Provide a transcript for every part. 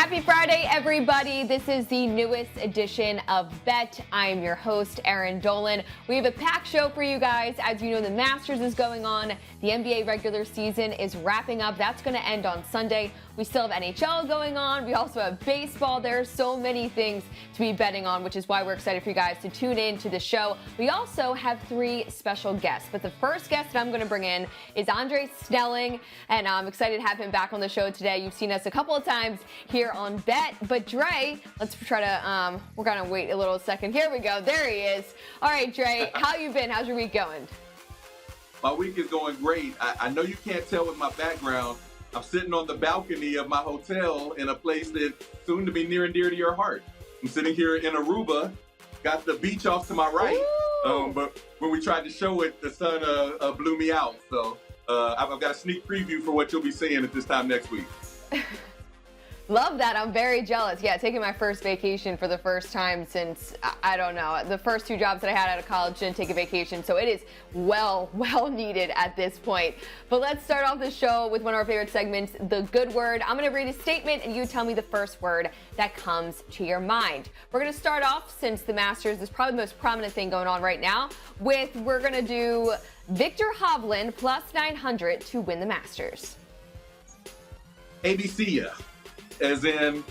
Happy Friday, everybody. This is the newest edition of Bet. I am your host, Erin, Dolan. We have a packed show for you guys. As you know, the Masters is going on. The NBA regular season is wrapping up. That's going to end on Sunday. We still have NHL going on. We also have baseball. There are so many things to be betting on, which is why we're excited for you guys to tune in to the show. We also have 3 special guests, but the first guest that I'm going to bring in is Andre Snelling, and I'm excited to have him back on the show today. You've seen us a couple of times here on Bet, but Dre, let's try to, we're going to wait a little second. Here we go. There he is. All right, Dre, how you been? How's your week going? My week is going great. I know you can't tell with my background. I'm sitting on the balcony of my hotel in a place that's soon to be near and dear to your heart. I'm sitting here in Aruba, got the beach off to my right, but when we tried to show it, the sun blew me out. So I've got a sneak preview for what you'll be seeing at this time next week. Love that. I'm very jealous. Yeah, taking my first vacation for the first time since, I don't know, the first 2 jobs that I had out of college didn't take a vacation. So it is well needed at this point. But let's start off the show with one of our favorite segments, the good word. I'm going to read a statement and you tell me the first word that comes to your mind. We're going to start off, since the Masters is probably the most prominent thing going on right now, we're going to do Viktor Hovland plus 900 to win the Masters. ABC, as in,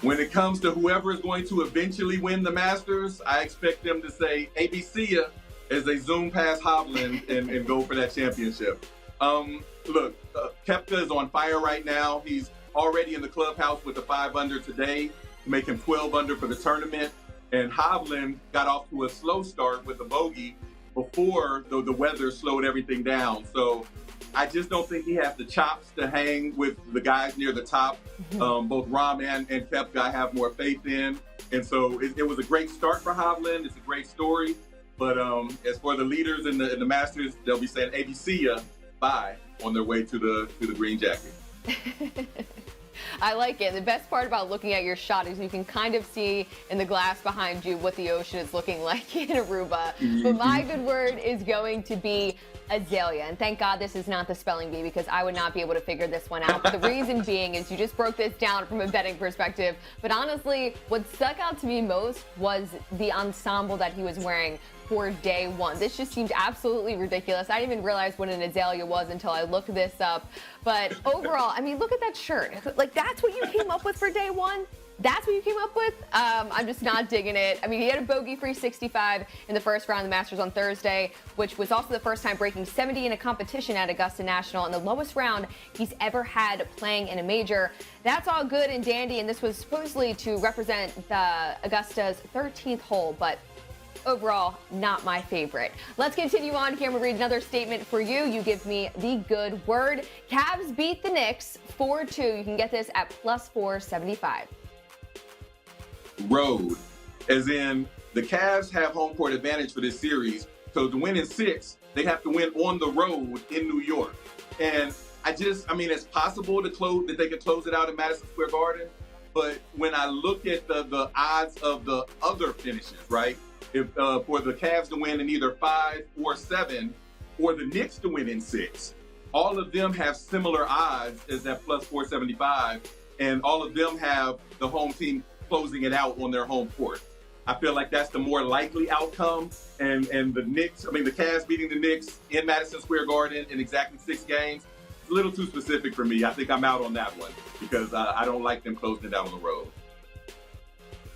when it comes to whoever is going to eventually win the Masters, I expect them to say ABC as they zoom past Hovland and go for that championship. Look, Koepka is on fire right now. He's already in the clubhouse with a 5 under today, making 12 under for the tournament. And Hovland got off to a slow start with a bogey before the weather slowed everything down. So I just don't think he has the chops to hang with the guys near the top. Both Rahm and Koepka I have more faith in. And so it was a great start for Hovland. It's a great story. But as for the leaders in the Masters, they'll be saying ABC bye on their way to the green jacket. I like it. The best part about looking at your shot is you can kind of see in the glass behind you what the ocean is looking like in Aruba. But my good word is going to be azalea. And thank God this is not the spelling bee, because I would not be able to figure this one out. But the reason being is you just broke this down from a betting perspective. But honestly, what stuck out to me most was the ensemble that he was wearing for day one. This just seemed absolutely ridiculous. I didn't even realize what an azalea was until I looked this up. But overall, I mean, look at that shirt. Like, that's what you came up with for day one? That's what you came up with? I'm just not digging it. I mean, he had a bogey-free 65 in the first round of the Masters on Thursday, which was also the first time breaking 70 in a competition at Augusta National, and the lowest round he's ever had playing in a major. That's all good and dandy, and this was supposedly to represent the Augusta's 13th hole, but overall, not my favorite. Let's continue on here. I'm going to read another statement for you. You give me the good word. Cavs beat the Knicks 4-2. You can get this at plus 475. Road, as in the Cavs have home court advantage for this series. So to win in 6, they have to win on the road in New York. And I mean, it's possible that they could close it out in Madison Square Garden. But when I look at the odds of the other finishes, right? If for the Cavs to win in either 5 or 7, or the Knicks to win in 6, all of them have similar odds as that plus 475, and all of them have the home team closing it out on their home court. I feel like that's the more likely outcome, and the Cavs beating the Knicks in Madison Square Garden in exactly 6 games, it's a little too specific for me. I think I'm out on that one because I don't like them closing it out on the road.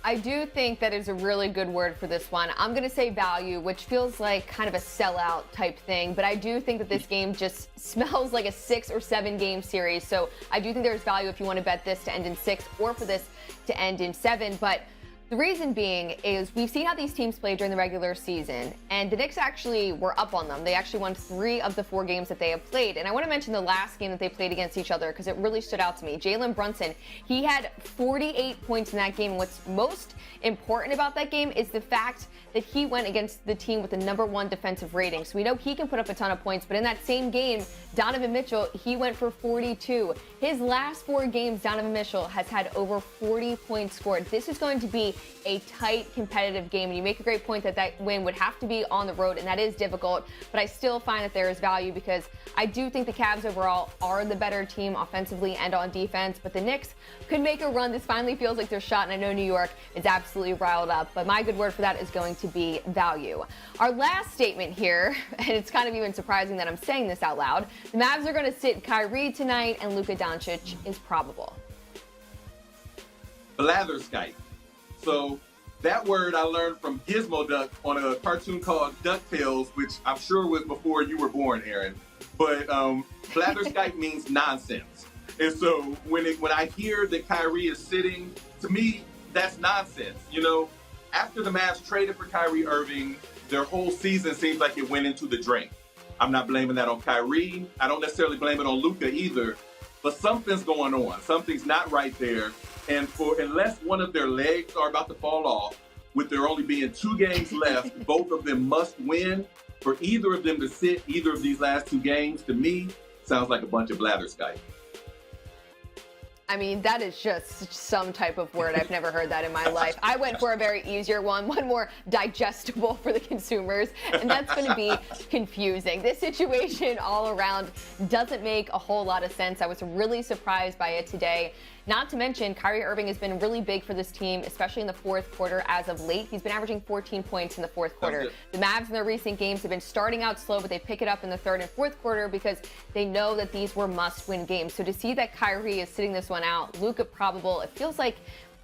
I do think that is a really good word for this one. I'm going to say value, which feels like kind of a sellout type thing, but I do think that this game just smells like a 6 or 7 game series. So I do think there's value if you want to bet this to end in 6 or for this to end in 7. But the reason being is we've seen how these teams play during the regular season, and the Knicks actually were up on them. They actually won 3 of the 4 games that they have played. And I want to mention the last game that they played against each other because it really stood out to me. Jalen Brunson, he had 48 points in that game. What's most important about that game is the fact that he went against the team with the #1 defensive rating. So we know he can put up a ton of points, but in that same game, Donovan Mitchell, he went for 42. His last 4 games, Donovan Mitchell has had over 40 points scored. This is going to be a tight, competitive game. And you make a great point that that win would have to be on the road, and that is difficult. But I still find that there is value because I do think the Cavs overall are the better team offensively and on defense. But the Knicks could make a run. This finally feels like their shot, and I know New York is absolutely riled up. But my good word for that is going to be value. Our last statement here, and it's kind of even surprising that I'm saying this out loud, the Mavs are going to sit Kyrie tonight, and Luka Doncic is probable. Blatherskite. So that word I learned from Gizmo Duck on a cartoon called DuckTales, which I'm sure was before you were born, Erin. But blatherskite means nonsense. And so when I hear that Kyrie is sitting, to me, that's nonsense. You know, after the Mavs traded for Kyrie Irving, their whole season seems like it went into the drain. I'm not blaming that on Kyrie. I don't necessarily blame it on Luka either. But something's going on. Something's not right there. And unless one of their legs are about to fall off, with there only being 2 games left, both of them must win. For either of them to sit either of these last 2 games, to me, sounds like a bunch of blatherskite. I mean, that is just some type of word. I've never heard that in my life. I went for a very easier one more digestible for the consumers, and that's going to be confusing. This situation all around doesn't make a whole lot of sense. I was really surprised by it today. Not to mention, Kyrie Irving has been really big for this team, especially in the fourth quarter as of late. He's been averaging 14 points in the fourth quarter. The Mavs in their recent games have been starting out slow, but they pick it up in the third and fourth quarter because they know that these were must-win games. So to see that Kyrie is sitting this one out, Luka probable, it feels like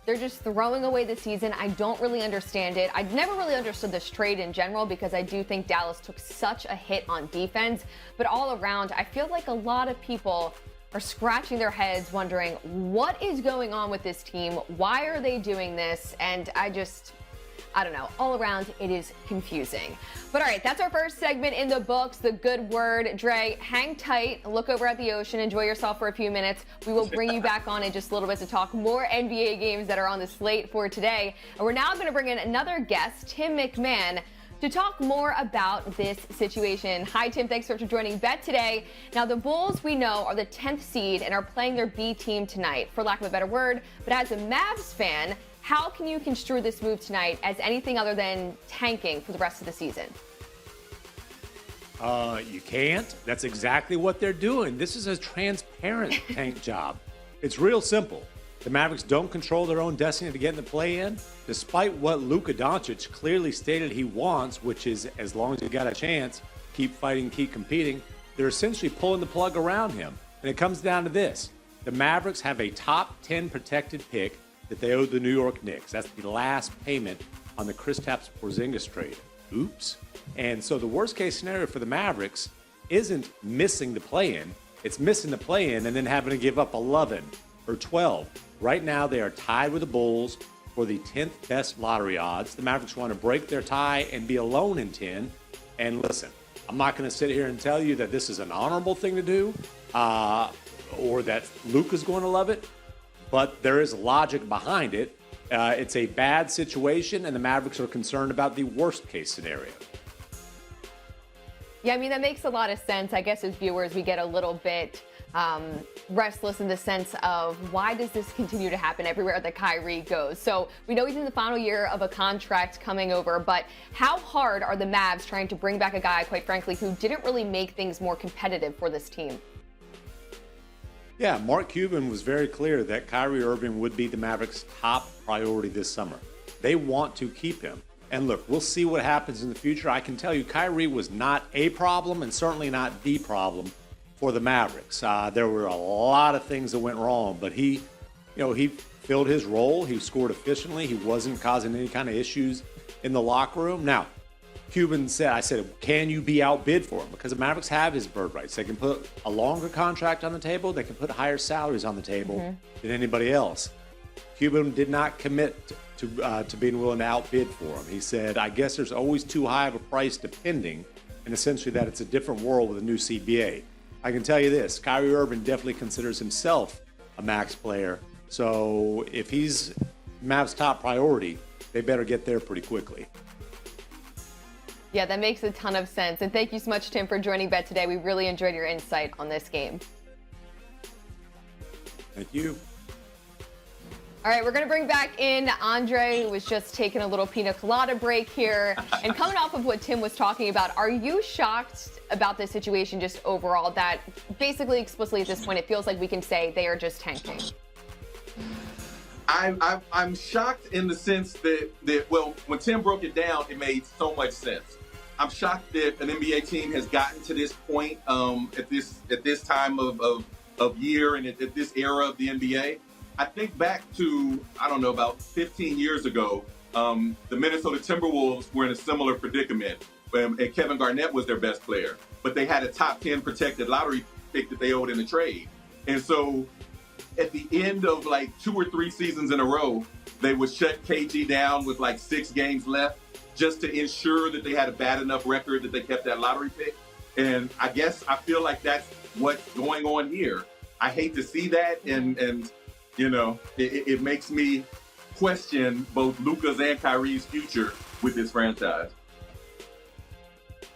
they're just throwing away the season. I don't really understand it. I've never really understood this trade in general because I do think Dallas took such a hit on defense. But all around, I feel like a lot of people are scratching their heads wondering what is going on with this team? Why are they doing this? And I don't know. All around, it is confusing. But all right, that's our first segment in the books, the good word. Dre, hang tight, look over at the ocean, enjoy yourself for a few minutes. We will bring you back on in just a little bit to talk more NBA games that are on the slate for today. And we're now going to bring in another guest, Tim McMahon, to talk more about this situation. Hi, Tim. Thanks for joining Bet today. Now, the Bulls, we know, are the 10th seed and are playing their B team tonight, for lack of a better word. But as a Mavs fan, how can you construe this move tonight as anything other than tanking for the rest of the season? You can't. That's exactly what they're doing. This is a transparent tank job. It's real simple. The Mavericks don't control their own destiny to get in the play-in, despite what Luka Doncic clearly stated he wants, which is as long as you got a chance, keep fighting, keep competing. They're essentially pulling the plug around him. And it comes down to this. The Mavericks have a top 10 protected pick that they owe the New York Knicks. That's the last payment on the Kristaps Porzingis trade. Oops. And so the worst case scenario for the Mavericks isn't missing the play-in. It's missing the play-in and then having to give up 11 or 12. Right now, they are tied with the Bulls for the 10th best lottery odds. The Mavericks want to break their tie and be alone in 10. And listen, I'm not going to sit here and tell you that this is an honorable thing to do or that Luka's going to love it, but there is logic behind it. It's a bad situation, and the Mavericks are concerned about the worst-case scenario. Yeah, I mean, that makes a lot of sense. I guess as viewers, we get a little bit restless in the sense of why does this continue to happen everywhere that Kyrie goes? So we know he's in the final year of a contract coming over, but how hard are the Mavs trying to bring back a guy, quite frankly, who didn't really make things more competitive for this team? Yeah, Mark Cuban was very clear that Kyrie Irving would be the Mavericks' top priority this summer. They want to keep him. And look, we'll see what happens in the future. I can tell you Kyrie was not a problem and certainly not the problem for the Mavericks. There were a lot of things that went wrong, but he filled his role. He scored efficiently. He wasn't causing any kind of issues in the locker room. Now, Cuban said, I said, can you be outbid for him? Because the Mavericks have his bird rights. They can put a longer contract on the table. They can put higher salaries on the table than anybody else. Cuban did not commit to being willing to outbid for him. He said, I guess there's always too high of a price depending, and essentially that it's a different world with a new CBA. I can tell you this, Kyrie Irving definitely considers himself a max player. So if he's Mavs' top priority, they better get there pretty quickly. Yeah, that makes a ton of sense. And thank you so much, Tim, for joining Bet today. We really enjoyed your insight on this game. Thank you. All right, we're going to bring back in Andre, who was just taking a little pina colada break here. And coming off of what Tim was talking about, are you shocked about this situation just overall, that basically explicitly at this point it feels like we can say they are just tanking? I'm shocked in the sense that well, when Tim broke it down, it made so much sense. I'm shocked that an NBA team has gotten to this point at this time of year and at this era of the NBA. I think back to, I don't know, about 15 years ago, the Minnesota Timberwolves were in a similar predicament, and Kevin Garnett was their best player, but they had a top 10 protected lottery pick that they owed in a trade. And so at the end of like 2 or 3 seasons in a row, they would shut KG down with like 6 games left just to ensure that they had a bad enough record that they kept that lottery pick. And I guess I feel like that's what's going on here. I hate to see that, and you know, it makes me question both Luka's and Kyrie's future with this franchise.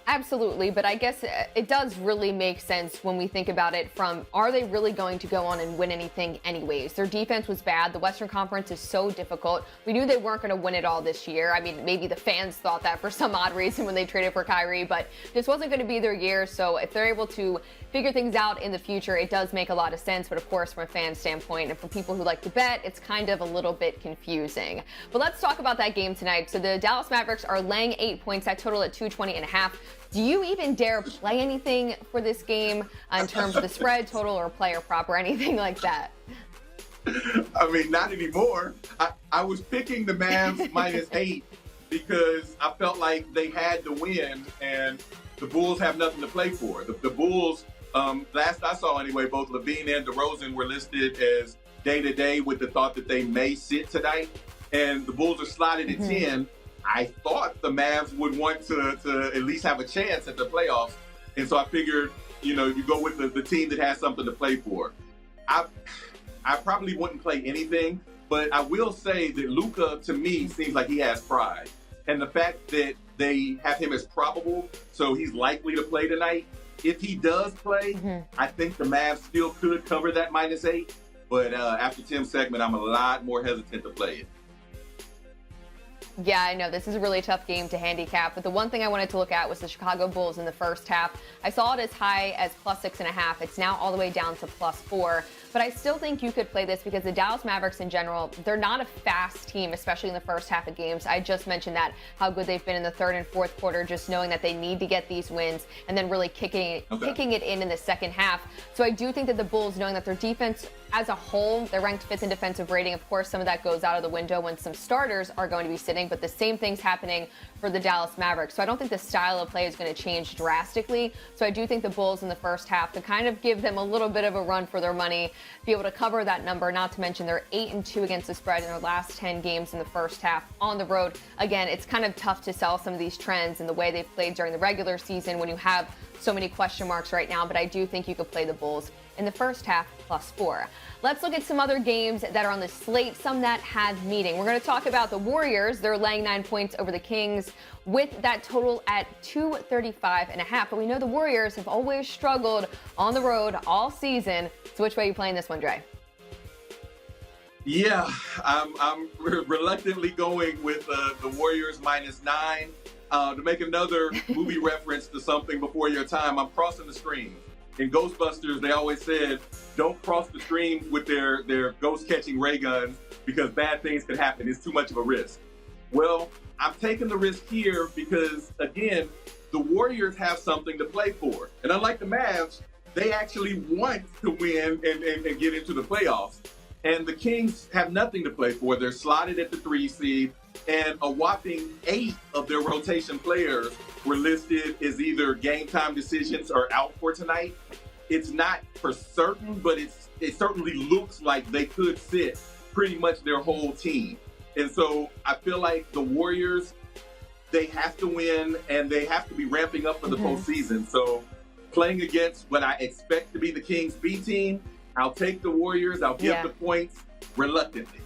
Absolutely, but I guess it does really make sense when we think about it from, are they really going to go on and win anything anyways? Their defense was bad. The Western Conference is so difficult. We knew they weren't going to win it all this year. I mean, maybe the fans thought that for some odd reason when they traded for Kyrie, but this wasn't going to be their year. So if they're able to figure things out in the future, it does make a lot of sense. But of course, from a fan standpoint and for people who like to bet, it's kind of a little bit confusing. But let's talk about that game tonight. So the Dallas Mavericks are laying 8 points, that total at 220.5. Do you even dare play anything for this game in terms of the spread, total, or player prop or anything like that? I mean, not anymore. I was picking the Mavs -8 because I felt like they had to win, and the Bulls have nothing to play for. The Bulls, last I saw anyway, both Levine and DeRozan were listed as day-to-day with the thought that they may sit tonight, and the Bulls are slotted at 10. I thought the Mavs would want to at least have a chance at the playoffs. And so I figured, you know, you go with the team that has something to play for. I probably wouldn't play anything, but I will say that Luka, to me, seems like he has pride. And the fact that they have him as probable, so he's likely to play tonight. If he does play, I think the Mavs still could cover that -8. But after Tim's segment, I'm a lot more hesitant to play it. Yeah, I know this is a really tough game to handicap, but the one thing I wanted to look at was the Chicago Bulls in the first half. I saw it as high as +6.5. It's now all the way down to +4. But I still think you could play this because the Dallas Mavericks in general, they're not a fast team, especially in the first half of games. I just mentioned that, how good they've been in the third and fourth quarter, just knowing that they need to get these wins and then really kicking it in the second half. So I do think that the Bulls, knowing that their defense as a whole, they're ranked 5th in defensive rating. Of course, some of that goes out of the window when some starters are going to be sitting, but the same thing's happening for the Dallas Mavericks. So I don't think the style of play is going to change drastically. So I do think the Bulls in the first half to kind of give them a little bit of a run for their money, be able to cover that number, not to mention they're 8-2 against the spread in their last 10 games in the first half on the road. Again, it's kind of tough to sell some of these trends and the way they've played during the regular season when you have so many question marks right now, but I do think you could play the Bulls in the first half +4. Let's look at some other games that are on the slate, some that had meeting. We're going to talk about the Warriors. They're laying 9 points over the Kings with that total at 235.5. But we know the Warriors have always struggled on the road all season. So which way are you playing this one, Dre? Yeah, I'm reluctantly going with the Warriors -9. To make another movie reference to something before your time, I'm crossing the streams. In Ghostbusters, they always said, don't cross the streams with their ghost-catching ray guns because bad things could happen. It's too much of a risk. Well, I'm taking the risk here because, again, the Warriors have something to play for. And unlike the Mavs, they actually want to win and get into the playoffs. And the Kings have nothing to play for. They're slotted at the 3 seed, and a whopping 8 of their rotation players were listed as either game time decisions or out for tonight. It's not for certain, but it certainly looks like they could sit pretty much their whole team. And so I feel like the Warriors, they have to win and they have to be ramping up for the postseason. So playing against what I expect to be the Kings B team, I'll take the Warriors. I'll give the points reluctantly.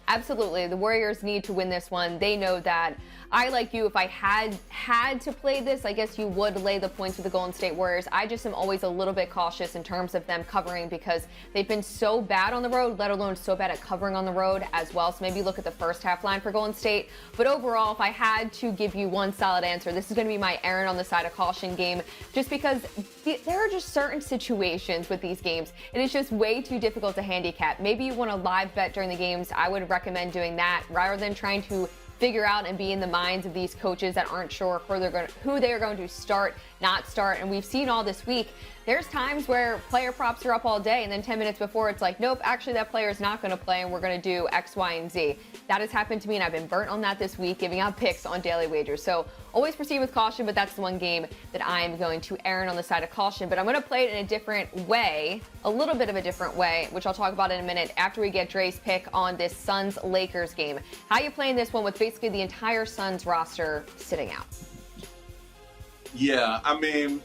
Absolutely. The Warriors need to win this one. They know that. I, like you, if I had to play this, I guess you would lay the points with the Golden State Warriors. I just am always a little bit cautious in terms of them covering because they've been so bad on the road, let alone so bad at covering on the road as well. So maybe look at the first half line for Golden State. But overall, if I had to give you one solid answer, this is going to be my Erin on the side of caution game, just because there are just certain situations with these games. It is just way too difficult to handicap. Maybe you want to live bet during the games. I would recommend doing that rather than trying to figure out and be in the minds of these coaches that aren't sure who they are going to start, not start. And we've seen all this week, there's times where player props are up all day and then 10 minutes before it's like, nope, actually that player is not going to play and we're going to do X, Y, and Z. That has happened to me and I've been burnt on that this week, giving out picks on daily wagers. So always proceed with caution, but that's the one game that I am going to err on the side of caution. But I'm going to play it in a different way, a little bit of a different way, which I'll talk about in a minute after we get Dre's pick on this Suns-Lakers game. How you playing this one with basically the entire Suns roster sitting out? Yeah, I mean,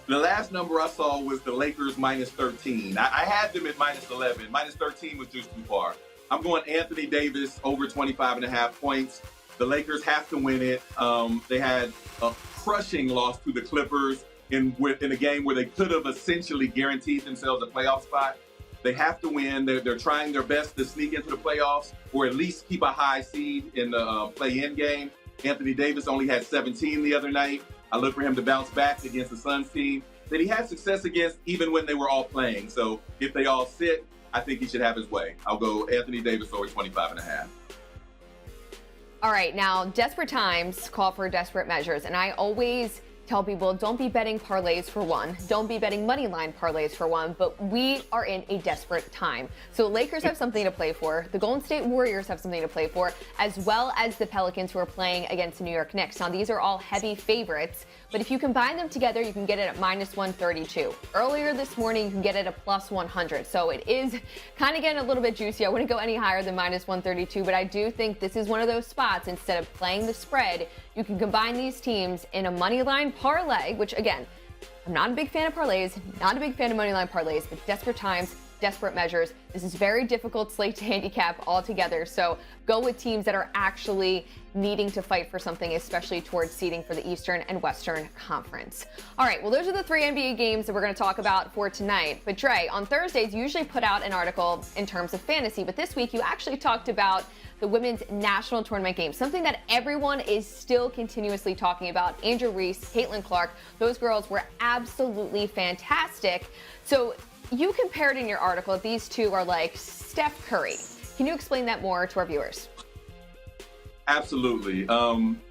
the last number I saw was the Lakers minus 13. I had them at minus 11. Minus 13 was just too far. I'm going Anthony Davis over 25.5 points. The Lakers have to win it. They had a crushing loss to the Clippers in a game where they could have essentially guaranteed themselves a playoff spot. They have to win. They're trying their best to sneak into the playoffs or at least keep a high seed in the play-in game. Anthony Davis only had 17 the other night. I look for him to bounce back against the Suns team that he had success against even when they were all playing. So if they all sit, I think he should have his way. I'll go Anthony Davis over 25.5. All right, now desperate times call for desperate measures, and I always tell people don't be betting parlays for one, don't be betting money line parlays for one, but we are in a desperate time. So Lakers have something to play for, the Golden State Warriors have something to play for, as well as the Pelicans who are playing against the New York Knicks. Now these are all heavy favorites, but if you combine them together, you can get it at minus 132. Earlier this morning, you can get it at plus 100. So it is kind of getting a little bit juicy. I wouldn't go any higher than minus 132, but I do think this is one of those spots, instead of playing the spread, you can combine these teams in a money line parlay, which again, I'm not a big fan of parlays, not a big fan of money line parlays, but desperate times, desperate measures. This is very difficult slate to handicap altogether. So go with teams that are actually needing to fight for something, especially towards seeding for the Eastern and Western Conference. All right, well, those are the 3 NBA games that we're going to talk about for tonight. But Dre, on Thursdays, you usually put out an article in terms of fantasy, but this week you actually talked about the women's national tournament game, something that everyone is still continuously talking about. Angel Reese, Caitlin Clark, those girls were absolutely fantastic. So you compared in your article that these two are like Steph Curry. Can you explain that more to our viewers? Absolutely.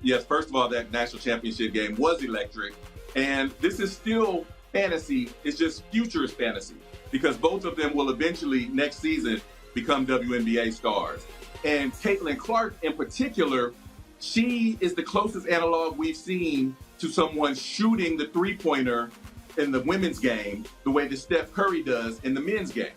Yes, first of all, that national championship game was electric. And this is still fantasy. It's just futures fantasy because both of them will eventually next season become WNBA stars. And Caitlin Clark in particular, she is the closest analog we've seen to someone shooting the three-pointer in the women's game the way that Steph Curry does in the men's game.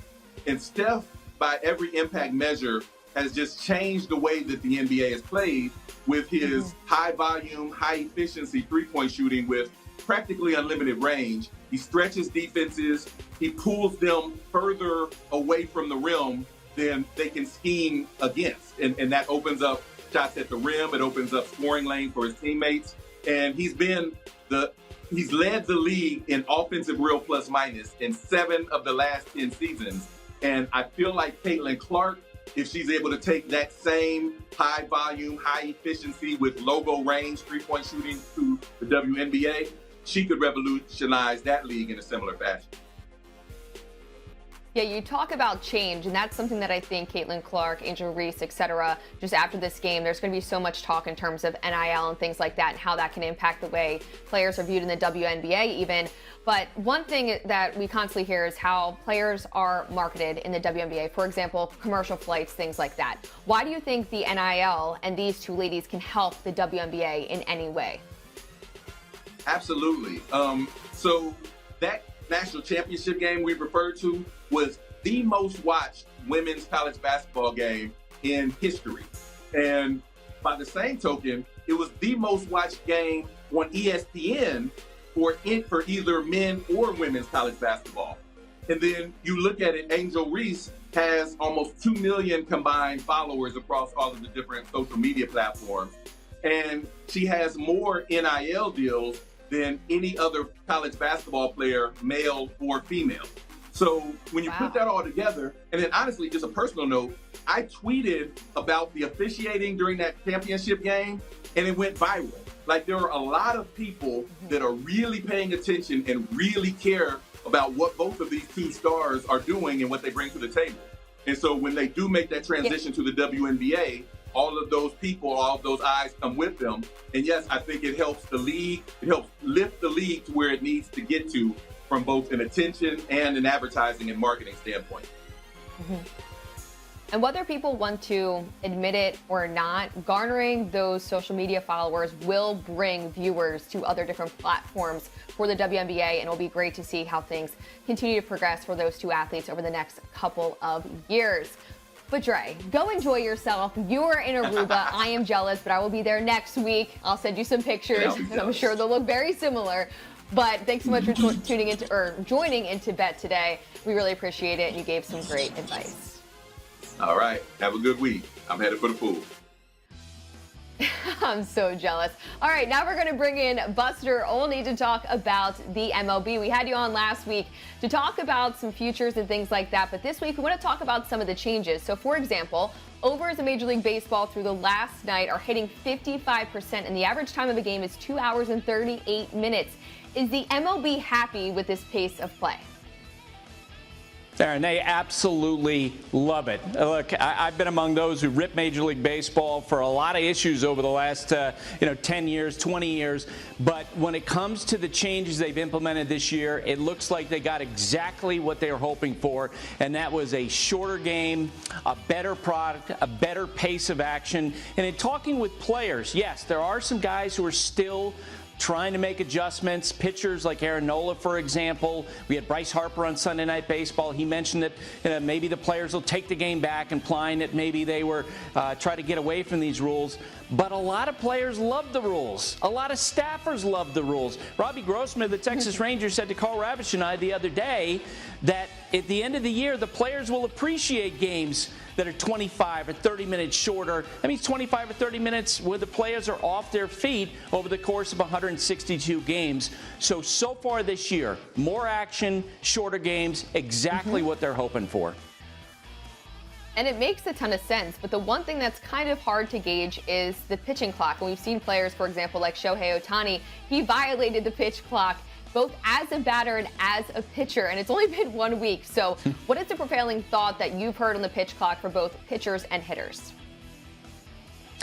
And Steph, by every impact measure, has just changed the way that the NBA is played with his high volume, high efficiency three-point shooting with practically unlimited range. He stretches defenses. He pulls them further away from the rim than they can scheme against. And that opens up shots at the rim. It opens up scoring lane for his teammates. And he's led the league in offensive real plus minus in 7 of the last 10 seasons. And I feel like Caitlin Clark, if she's able to take that same high volume, high efficiency with logo range three-point shooting to the WNBA, she could revolutionize that league in a similar fashion. Yeah, you talk about change, and that's something that I think Caitlin Clark, Angel Reese, et cetera, just after this game, there's going to be so much talk in terms of NIL and things like that and how that can impact the way players are viewed in the WNBA even. But one thing that we constantly hear is how players are marketed in the WNBA. For example, commercial flights, things like that. Why do you think the NIL and these two ladies can help the WNBA in any way? Absolutely. So that national championship game we referred to was the most watched women's college basketball game in history. And by the same token, it was the most watched game on ESPN for either men or women's college basketball. And then you look at it, Angel Reese has almost 2 million combined followers across all of the different social media platforms. and she has more NIL deals than any other college basketball player, male or female. So when you put that all together, and then honestly, just a personal note, I tweeted about the officiating during that championship game, and it went viral. Like, there are a lot of people that are really paying attention and really care about what both of these two stars are doing and what they bring to the table. And so when they do make that transition to the WNBA, all of those people, all of those eyes come with them. And yes, I think it helps the league. It helps lift the league to where it needs to get to from both an attention and an advertising and marketing standpoint. And whether people want to admit it or not, garnering those social media followers will bring viewers to other different platforms for the WNBA, and it'll be great to see how things continue to progress for those two athletes over the next couple of years. But Dre, go enjoy yourself. You're in Aruba. I am jealous, but I will be there next week. I'll send you some pictures, and I'm sure they'll look very similar. But thanks so much for tuning into or joining into Bet today. We really appreciate it, and you gave some great advice. All right. Have a good week. I'm headed for the pool. I'm so jealous. All right, now we're going to bring in Buster Olney to talk about the MLB. We had you on last week to talk about some futures and things like that, but this week we want to talk about some of the changes. So, for example, overs in Major League Baseball through the last night are hitting 55%, and the average time of a game is 2 hours and 38 minutes. Is the MLB happy with this pace of play? Erin, they absolutely love it. Look, I've been among those who ripped Major League Baseball for a lot of issues over the last 10 years, 20 years. But when it comes to the changes they've implemented this year, it looks like they got exactly what they were hoping for, and that was a shorter game, a better product, a better pace of action. And in talking with players, yes, there are some guys who are still trying to make adjustments. Pitchers like Erin, for example. We had Bryce Harper on Sunday Night Baseball. He mentioned that maybe the players will take the game back, implying that maybe they were trying to get away from these rules. But a lot of players love the rules. A lot of staffers love the rules. Robbie Grossman of the Texas Rangers said to Carl Ravitch and I the other day that at the end of the year, the players will appreciate games that are 25 or 30 minutes shorter. That means 25 or 30 minutes where the players are off their feet over the course of 162 games. So far this year, more action, shorter games, exactly what they're hoping for. And it makes a ton of sense, but the one thing that's kind of hard to gauge is the pitching clock. And we've seen players, for example, like Shohei Ohtani, he violated the pitch clock both as a batter and as a pitcher, and it's only been 1 week. So what is the prevailing thought that you've heard on the pitch clock for both pitchers and hitters?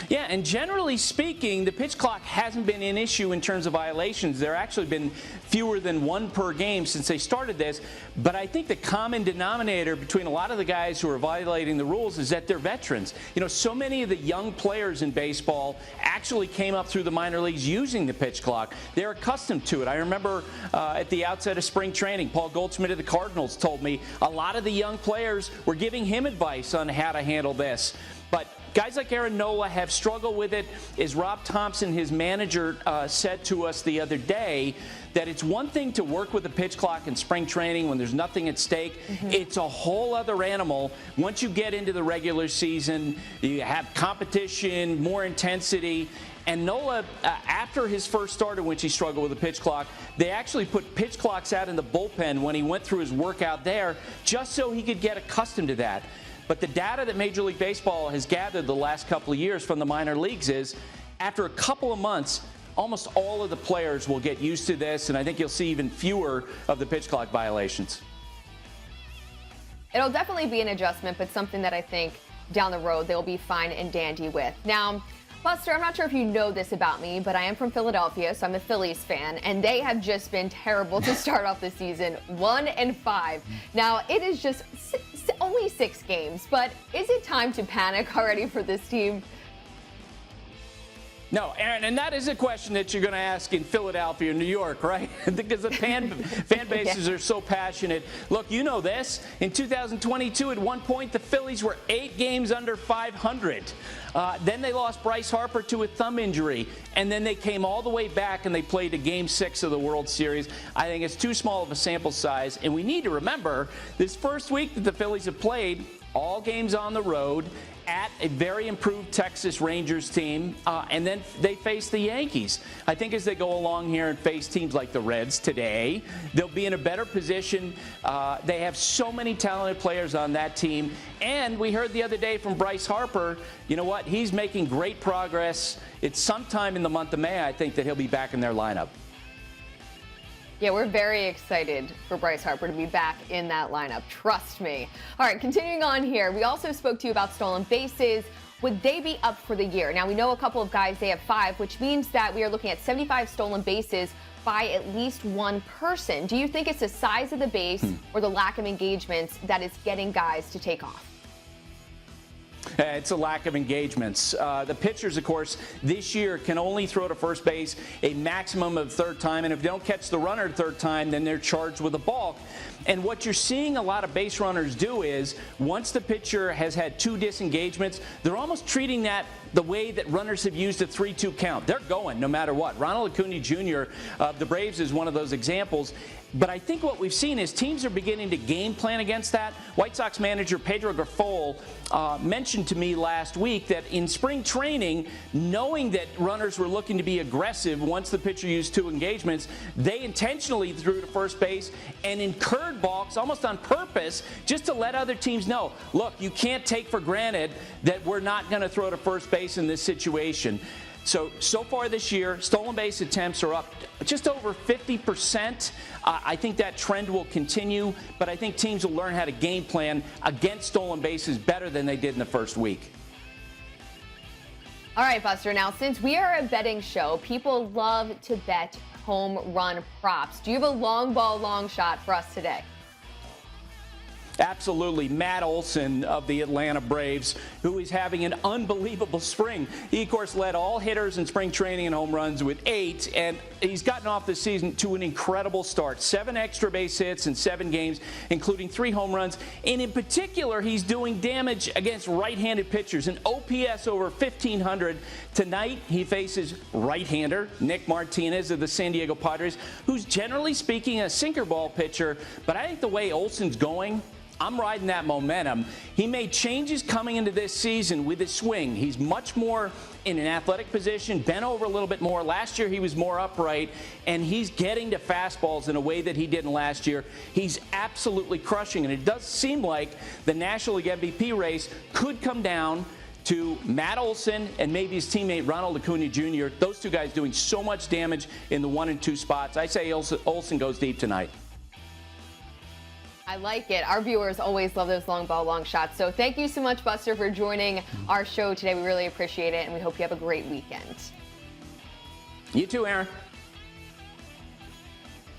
Yeah, and generally speaking, the pitch clock hasn't been an issue in terms of violations. There actually been fewer than one per game since they started this. But I think the common denominator between a lot of the guys who are violating the rules is that they're veterans. You know, so many of the young players in baseball actually came up through the minor leagues using the pitch clock. They're accustomed to it. I remember at the outset of spring training, Paul Goldschmidt of the Cardinals told me a lot of the young players were giving him advice on how to handle this. But guys like Erin have struggled with it. As Rob Thompson, his manager, said to us the other day, that it's one thing to work with the pitch clock in spring training when there's nothing at stake. It's a whole other animal. Once you get into the regular season, you have competition, more intensity. And Nola, after his first start in which he struggled with the pitch clock, they actually put pitch clocks out in the bullpen when he went through his workout there, just so he could get accustomed to that. But the data that Major League Baseball has gathered the last couple of years from the minor leagues is after a couple of months, almost all of the players will get used to this, and I think you'll see even fewer of the pitch clock violations. It'll definitely be an adjustment, but something that I think down the road they'll be fine and dandy with. Now, Buster, I'm not sure if you know this about me, but I am from Philadelphia, so I'm a Phillies fan, and they have just been terrible to start off the season, 1-5. Now, it is just only 6 games, but is it time to panic already for this team? No, Erin, and that is a question that you're going to ask in Philadelphia, New York, right? Because the fan bases are so passionate. Look, you know this. In 2022, at one point, the Phillies were 8 games under 500. Then they lost Bryce Harper to a thumb injury, and then they came all the way back and they played a Game 6 of the World Series. I think it's too small of a sample size, and we need to remember this first week that the Phillies have played, all games on the road at a very improved Texas Rangers team, and then they face the Yankees. I think as they go along here and face teams like the Reds today, they'll be in a better position. They have so many talented players on that team, and we heard the other day from Bryce Harper, you know what, he's making great progress. It's sometime in the month of May, I think, that he'll be back in their lineup. Yeah, we're very excited for Bryce Harper to be back in that lineup. Trust me. All right, continuing on here, we also spoke to you about stolen bases. Would they be up for the year? Now, we know a couple of guys, they have 5, which means that we are looking at 75 stolen bases by at least one person. Do you think it's the size of the base or the lack of engagements that is getting guys to take off? It's a lack of engagements. The pitchers, of course, this year can only throw to first base a maximum of third time, and if they don't catch the runner third time, then they're charged with a balk. And what you're seeing a lot of base runners do is, once the pitcher has had 2 disengagements, they're almost treating that the way that runners have used a 3-2 count. They're going no matter what. Ronald Acuna Jr. of the Braves is one of those examples. But I think what we've seen is teams are beginning to game plan against that. White Sox manager Pedro Grifol mentioned to me last week that in spring training, knowing that runners were looking to be aggressive once the pitcher used 2 engagements, they intentionally threw to first base and incurred balks almost on purpose just to let other teams know, look, you can't take for granted that we're not going to throw to first base in this situation. So far this year, stolen base attempts are up just over 50%. I think that trend will continue, but I think teams will learn how to game plan against stolen bases better than they did in the first week. All right, Buster. Now, since we are a betting show, people love to bet home run props. Do you have a long ball, long shot for us today? Absolutely. Matt Olson of the Atlanta Braves, who is having an unbelievable spring. He, of course, led all hitters in spring training in home runs with 8, and he's gotten off the season to an incredible start. 7 extra base hits in 7 games, including 3 home runs. And in particular, he's doing damage against right-handed pitchers. An OPS over 1,500. Tonight, he faces right-hander Nick Martinez of the San Diego Padres, who's generally speaking a sinker ball pitcher. But I think the way Olson's going, I'm riding that momentum. He made changes coming into this season with his swing. He's much more in an athletic position, bent over a little bit more. Last year he was more upright, and he's getting to fastballs in a way that he didn't last year. He's absolutely crushing, and it does seem like the National League MVP race could come down to Matt Olson and maybe his teammate Ronald Acuna Jr. Those 2 guys doing so much damage in the 1 and 2 spots. I say Olson goes deep tonight. I like it. Our viewers always love those long ball, long shots. So thank you so much, Buster, for joining our show today. We really appreciate it, and we hope you have a great weekend. You too, Erin.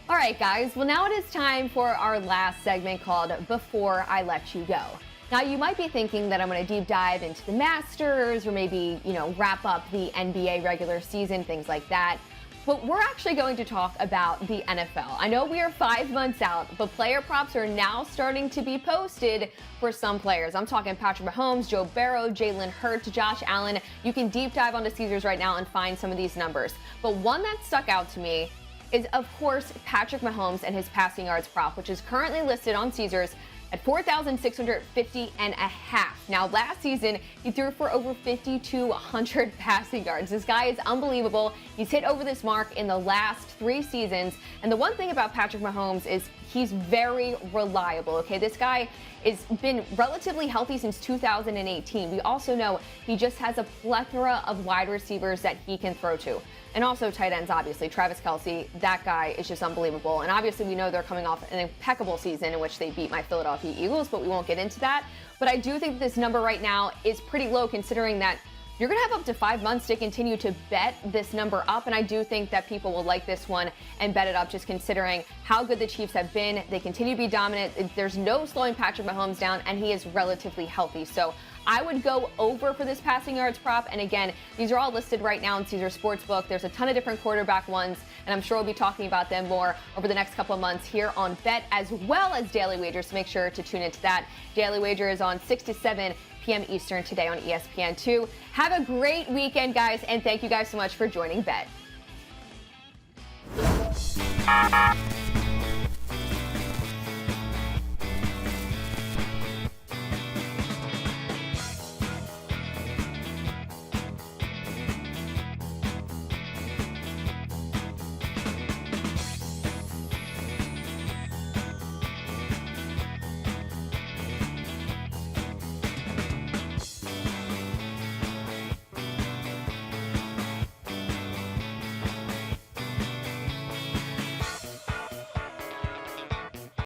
All right, guys. Well, now it is time for our last segment called Before I Let You Go. Now, you might be thinking that I'm going to deep dive into the Masters or maybe, wrap up the NBA regular season, things like that. But we're actually going to talk about the NFL. I know we are 5 months out, but player props are now starting to be posted for some players. I'm talking Patrick Mahomes, Joe Burrow, Jalen Hurts, Josh Allen. You can deep dive onto Caesars right now and find some of these numbers. But one that stuck out to me is, of course, Patrick Mahomes and his passing yards prop, which is currently listed on Caesars at 4,650 and a half. Now, last season, he threw for over 5,200 passing yards. This guy is unbelievable. He's hit over this mark in the last 3 seasons. And the one thing about Patrick Mahomes is he's very reliable, okay? This guy has been relatively healthy since 2018. We also know he just has a plethora of wide receivers that he can throw to. And also tight ends, obviously. Travis Kelce, that guy is just unbelievable. And obviously we know they're coming off an impeccable season in which they beat my Philadelphia Eagles, but we won't get into that. But I do think this number right now is pretty low considering that you're going to have up to 5 months to continue to bet this number up. And I do think that people will like this one and bet it up just considering how good the Chiefs have been. They continue to be dominant. There's no slowing Patrick Mahomes down, and he is relatively healthy. So I would go over for this passing yards prop. And again, these are all listed right now in Caesar Sportsbook. There's a ton of different quarterback ones, and I'm sure we'll be talking about them more over the next couple of months here on Bet as well as Daily Wagers. So make sure to tune into that. Daily Wager is on 6 to 7 p.m. Eastern today on ESPN2. Have a great weekend, guys, and thank you guys so much for joining Bet.